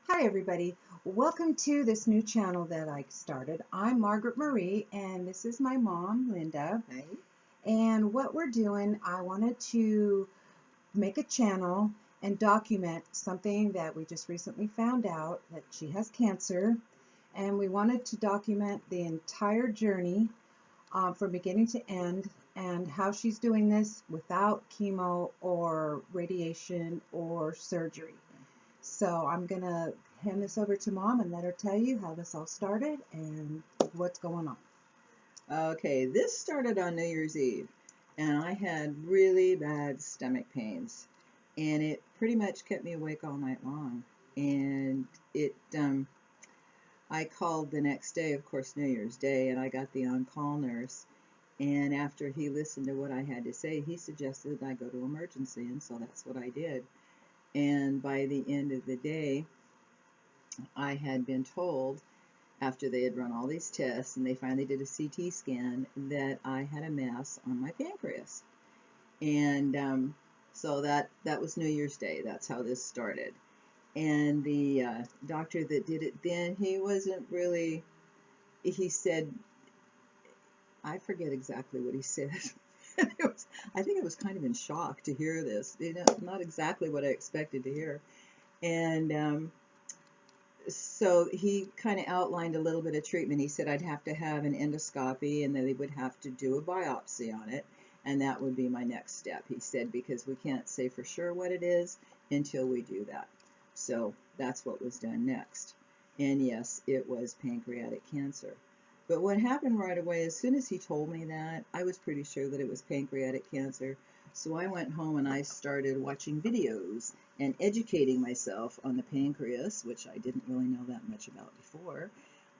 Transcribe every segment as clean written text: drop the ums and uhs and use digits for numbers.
Hi everybody, welcome to this new channel that I started. I'm Margaret Marie and this is my mom, Linda. Hi. And what we're doing, I wanted to make a channel and document something that we just recently found out, that she has cancer. And we wanted to document the entire journey from beginning to end and how she's doing this without chemo or radiation or surgery. So I'm going to hand this over to Mom and let her tell you how this all started and what's going on. Okay, this started on New Year's Eve, and I had really bad stomach pains, and it pretty much kept me awake all night long. And I called the next day, of course, New Year's Day, and I got the on-call nurse. And after he listened to what I had to say, he suggested I go to emergency, and so that's what I did. And by the end of the day, I had been told, after they had run all these tests and they finally did a CT scan, that I had a mass on my pancreas. And so that was New Year's Day. That's how this started. And the doctor that did it then, he wasn't really, he said, I forget exactly what he said. I think I was kind of in shock to hear this. Not exactly what I expected to hear. And so he kind of outlined a little bit of treatment. He said I'd have to have an endoscopy and then they would have to do a biopsy on it, and that would be my next step. He said, because we can't say for sure what it is until we do that. So that's what was done next. And yes, it was pancreatic cancer. But what happened right away, as soon as he told me that, I was pretty sure that it was pancreatic cancer. So I went home and I started watching videos and educating myself on the pancreas, which I didn't really know that much about before.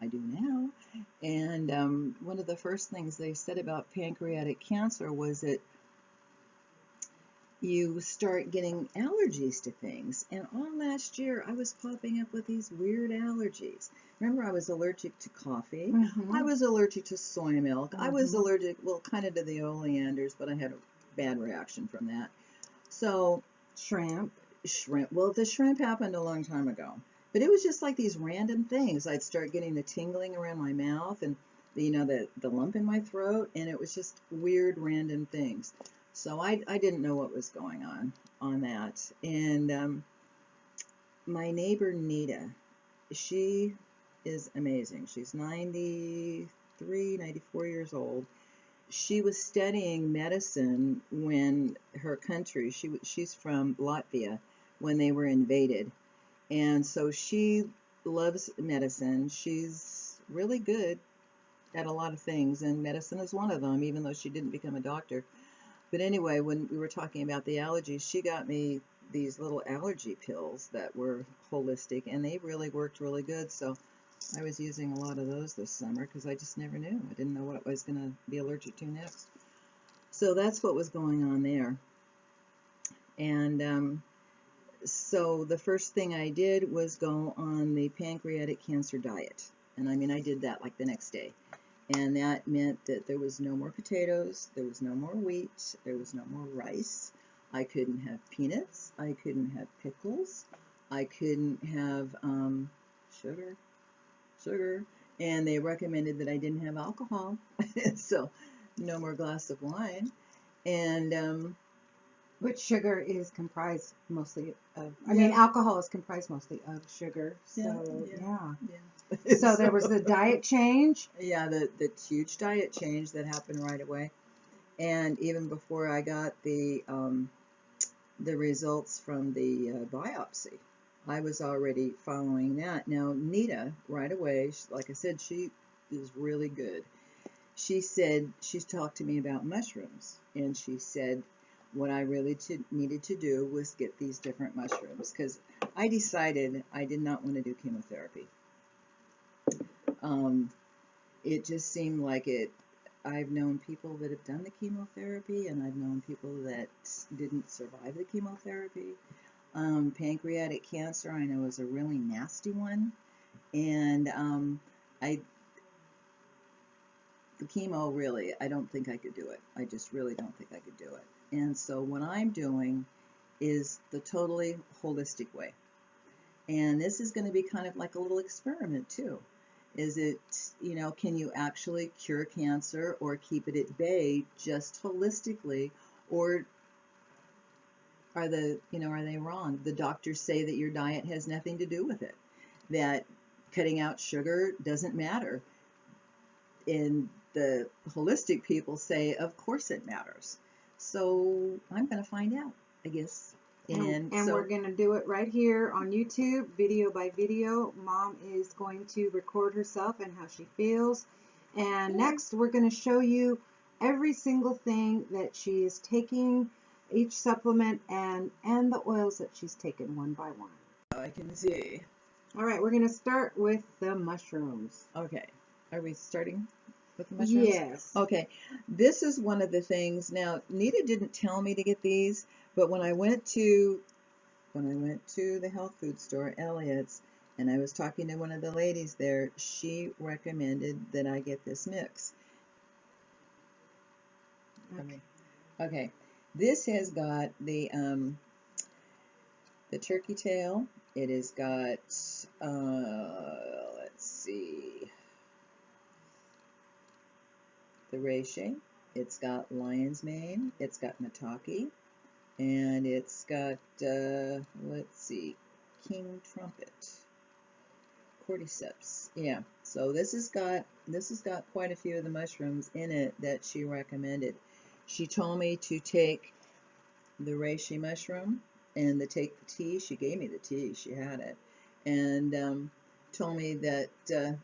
I do now. And one of the first things they said about pancreatic cancer was that you start getting allergies to things. And all last year, I was popping up with these weird allergies. Remember, I was allergic to coffee. I was allergic to soy milk. I was allergic, well, kind of to the oleanders, but I had a bad reaction from that. So Shrimp. Well, the shrimp happened a long time ago, but it was just like these random things. I'd start getting the tingling around my mouth and the lump in my throat, and it was just weird random things. So I didn't know what was going on that. And my neighbor Nita, she is amazing. She's 93, 94 years old. She was studying medicine when her country, she's from Latvia, when they were invaded. And so she loves medicine. She's really good at a lot of things, and medicine is one of them, even though she didn't become a doctor. But anyway, when we were talking about the allergies, she got me these little allergy pills that were holistic, and they really worked really good. So I was using a lot of those this summer because I just never knew. I didn't know what I was going to be allergic to next. So that's what was going on there. And so the first thing I did was go on the pancreatic cancer diet. And I mean, I did that like the next day. And that meant that there was no more potatoes, there was no more wheat, there was no more rice. I couldn't have peanuts, I couldn't have pickles, I couldn't have sugar, and they recommended that I didn't have alcohol. So no more glass of wine. And Which sugar is comprised mostly of, I mean, alcohol is comprised mostly of sugar. So, yeah. So there was the diet change. Yeah, the huge diet change that happened right away. And even before I got the results from the biopsy, I was already following that. Now, Nita, right away, like I said, she is really good. She said, she's talked to me about mushrooms, and she said what I really needed to do was get these different mushrooms, because I decided I did not want to do chemotherapy. It just seemed like it. I've known people that have done the chemotherapy, and I've known people that didn't survive the chemotherapy. Pancreatic cancer, I know, is a really nasty one, and the chemo, really, I don't think I could do it. I just really don't think I could do it. And so what I'm doing is the totally holistic way. And this is going to be kind of like a little experiment too. Is it, can you actually cure cancer or keep it at bay just holistically, or are they wrong? The doctors say that your diet has nothing to do with it, that cutting out sugar doesn't matter. And the holistic people say, of course it matters. So I'm going to find out, I guess. And we're going to do it right here on YouTube, video by video. Mom is going to record herself and how she feels. And next, we're going to show you every single thing that she is taking, each supplement, and the oils that she's taken one by one. I can see. All right, we're going to start with the mushrooms. Okay. Are we starting with the mushrooms? Yes. Okay. This is one of the things. Now, Nita didn't tell me to get these, but when I went to the health food store, Elliott's, and I was talking to one of the ladies there, she recommended that I get this mix. Okay. This has got the turkey tail. It has got let's see, the reishi. It's got lion's mane. It's got maitake. And it's got, let's see, king trumpet, cordyceps. Yeah, so this has got quite a few of the mushrooms in it that she recommended. She told me to take the reishi mushroom and to take the tea. She gave me the tea. She had it. And told me that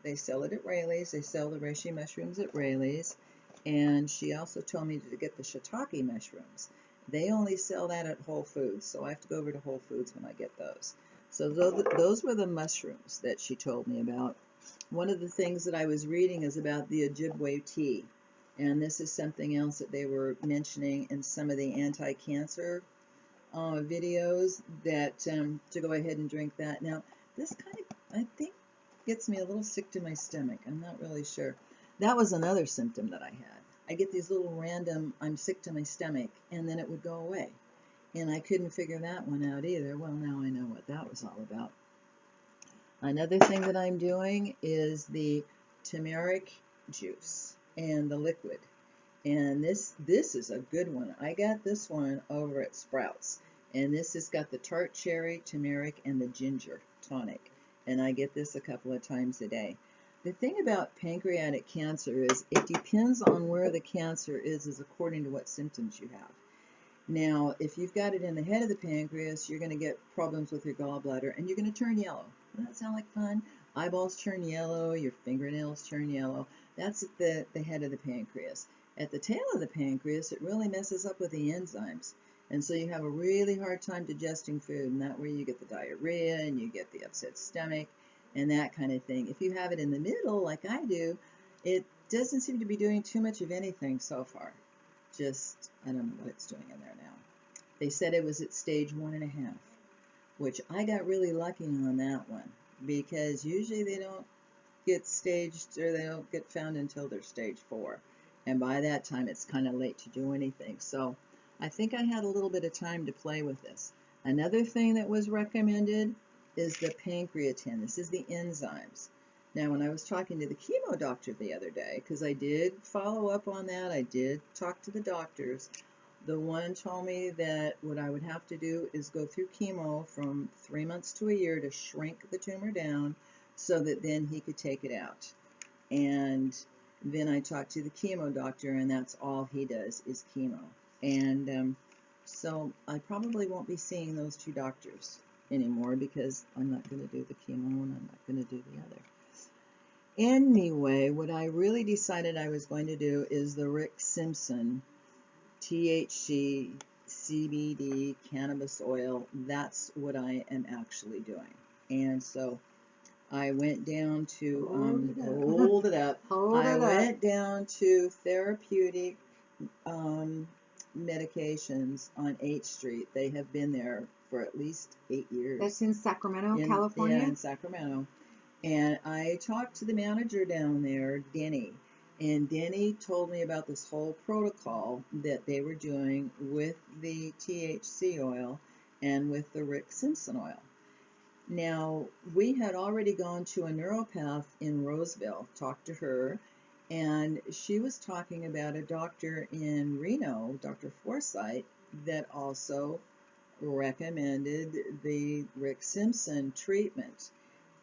they sell it at Rayleigh's. They sell the reishi mushrooms at Rayleigh's. And she also told me to get the shiitake mushrooms. They only sell that at Whole Foods, so I have to go over to Whole Foods when I get those. So those were the mushrooms that she told me about. One of the things that I was reading is about the Ojibwe tea, and this is something else that they were mentioning in some of the anti-cancer videos, that to go ahead and drink that. Now, this kind of, I think, gets me a little sick to my stomach. I'm not really sure. That was another symptom that I had. I get these little random, I'm sick to my stomach, and then it would go away. And I couldn't figure that one out either. Well, now I know what that was all about. Another thing that I'm doing is the turmeric juice and the liquid. And this is a good one. I got this one over at Sprouts. And this has got the tart cherry, turmeric, and the ginger tonic. And I get this a couple of times a day. The thing about pancreatic cancer is it depends on where the cancer is according to what symptoms you have. Now, if you've got it in the head of the pancreas, you're going to get problems with your gallbladder, and you're going to turn yellow. Doesn't that sound like fun? Eyeballs turn yellow, your fingernails turn yellow. That's at the head of the pancreas. At the tail of the pancreas, it really messes up with the enzymes. And so you have a really hard time digesting food, and that's where you get the diarrhea, and you get the upset stomach, and that kind of thing. If you have it in the middle, like I do, it doesn't seem to be doing too much of anything so far. Just, I don't know what it's doing in there now. They said it was at stage 1.5, which I got really lucky on that one, because usually they don't get staged, or they don't get found until they're stage 4. And by that time, it's kind of late to do anything. So I think I had a little bit of time to play with this. Another thing that was recommended is the pancreatin. This is the enzymes. Now, when I was talking to the chemo doctor the other day, because I did follow up on that, I did talk to the doctors, the one told me that what I would have to do is go through chemo from 3 months to a year to shrink the tumor down so that then he could take it out. And then I talked to the chemo doctor, and that's all he does is chemo. And so I probably won't be seeing those 2 doctors anymore, because I'm not going to do the chemo and I'm not going to do the other. Anyway, what I really decided I was going to do is the Rick Simpson THC CBD cannabis oil. That's what I am actually doing. And so I went down to hold it up. I went down to Therapeutic Medications on 8th Street. They have been there for at least 8 years. That's in Sacramento, California? Yeah, in Sacramento. And I talked to the manager down there, Denny. And Denny told me about this whole protocol that they were doing with the THC oil and with the Rick Simpson oil. Now, we had already gone to a neuropath in Roseville, talked to her, and she was talking about a doctor in Reno, Dr. Forsythe, that also recommended the Rick Simpson treatment.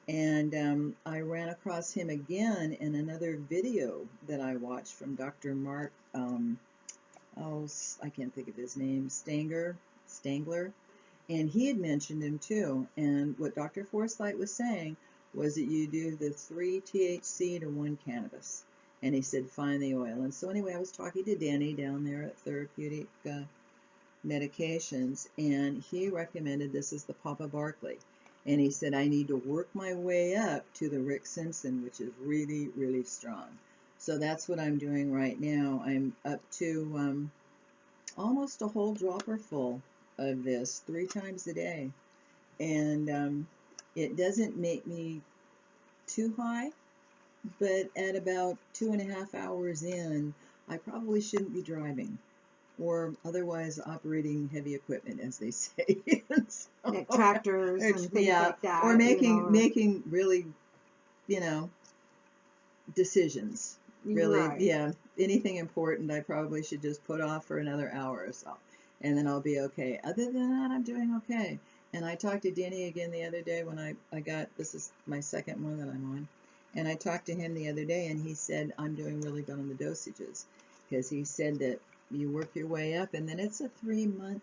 And I ran across him again in another video that I watched from Dr. Mark, I can't think of his name, Stangler, and he had mentioned him too. And what Dr. Forsythe was saying was that you do the 3 THC to 1 cannabis. And he said, find the oil. And so anyway, I was talking to Danny down there at Therapeutic Medications, and he recommended this as the Papa Barkley. And he said, I need to work my way up to the Rick Simpson, which is really, really strong. So that's what I'm doing right now. I'm up to almost a whole dropper full of this 3 times a day. And it doesn't make me too high, but at about 2.5 hours in, I probably shouldn't be driving or otherwise operating heavy equipment, as they say. So, like tractors and things like that. Or making really, decisions. Really, right. anything important I probably should just put off for another hour or so, and then I'll be okay. Other than that, I'm doing okay. And I talked to Denny again the other day when I got, this is my second one that I'm on, and I talked to him the other day, and he said I'm doing really good on the dosages, because he said that you work your way up, and then it's a 3 months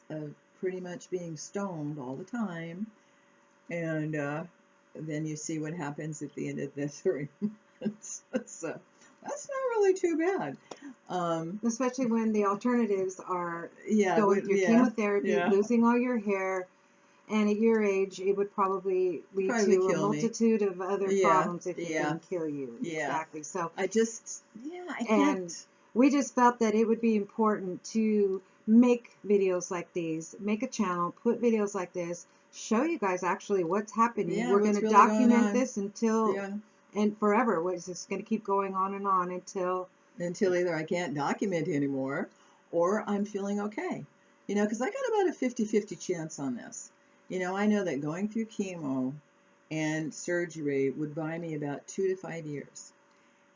of pretty much being stoned all the time, and then you see what happens at the end of the 3 months. So that's not really too bad. Especially when the alternatives are going through chemotherapy, losing all your hair, and at your age, it would probably lead to a multitude of other problems if it didn't kill you. Exactly. So I can't. We just felt that it would be important to make videos like these, make a channel, put videos like this, show you guys actually what's happening. We're going to really document this until and forever. It's just going to keep going on and on until either I can't document anymore or I'm feeling okay. Because I got about a 50-50 chance on this. I know that going through chemo and surgery would buy me about 2 to 5 years.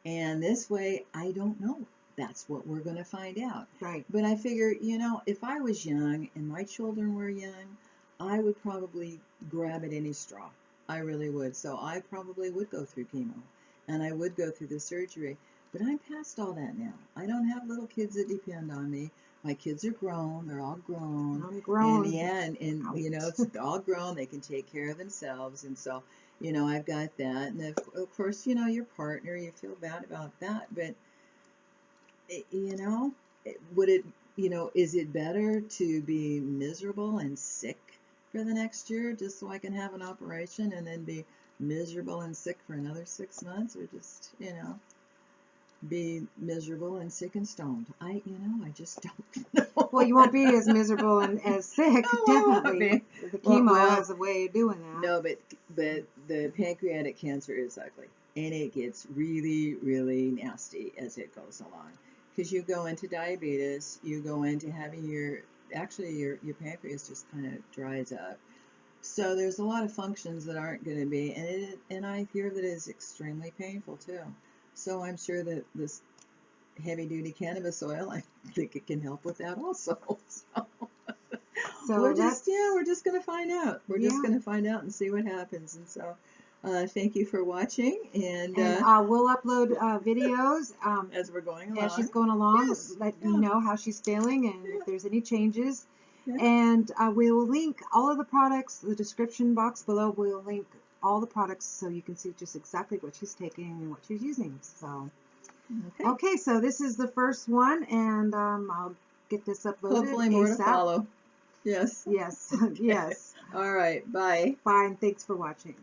And this way, I don't know. That's what we're going to find out. Right. But I figure, if I was young and my children were young, I would probably grab at any straw. I really would. So I probably would go through chemo and I would go through the surgery. But I'm past all that now. I don't have little kids that depend on me. My kids are grown. They're all grown. I'm grown. And it's all grown. They can take care of themselves. And so, I've got that. And of course, your partner, you feel bad about that. But, would it, is it better to be miserable and sick for the next year just so I can have an operation and then be miserable and sick for another 6 months, or just, be miserable and sick and stoned? I just don't know. Well, you won't be as miserable and as sick, definitely. The chemo has a way of doing that. No, but the pancreatic cancer is ugly, and it gets really, really nasty as it goes along. Because you go into diabetes, you go into having your pancreas just kind of dries up. So there's a lot of functions that aren't going to be, and I hear that it's extremely painful too. So I'm sure that this heavy-duty cannabis oil, I think it can help with that also. So we're just going to find out. We're just going to find out and see what happens. And so thank you for watching. And we'll upload videos as we're going along. As she's going along, let you know how she's feeling and if there's any changes. And we will link all of the products, the description box below. We'll link all the products so you can see just exactly what she's taking and what she's using. So, okay, so this is the first one, and I'll get this uploaded. Hopefully more to follow. Yes. Yes. Yes. All right. Bye. Bye, and thanks for watching.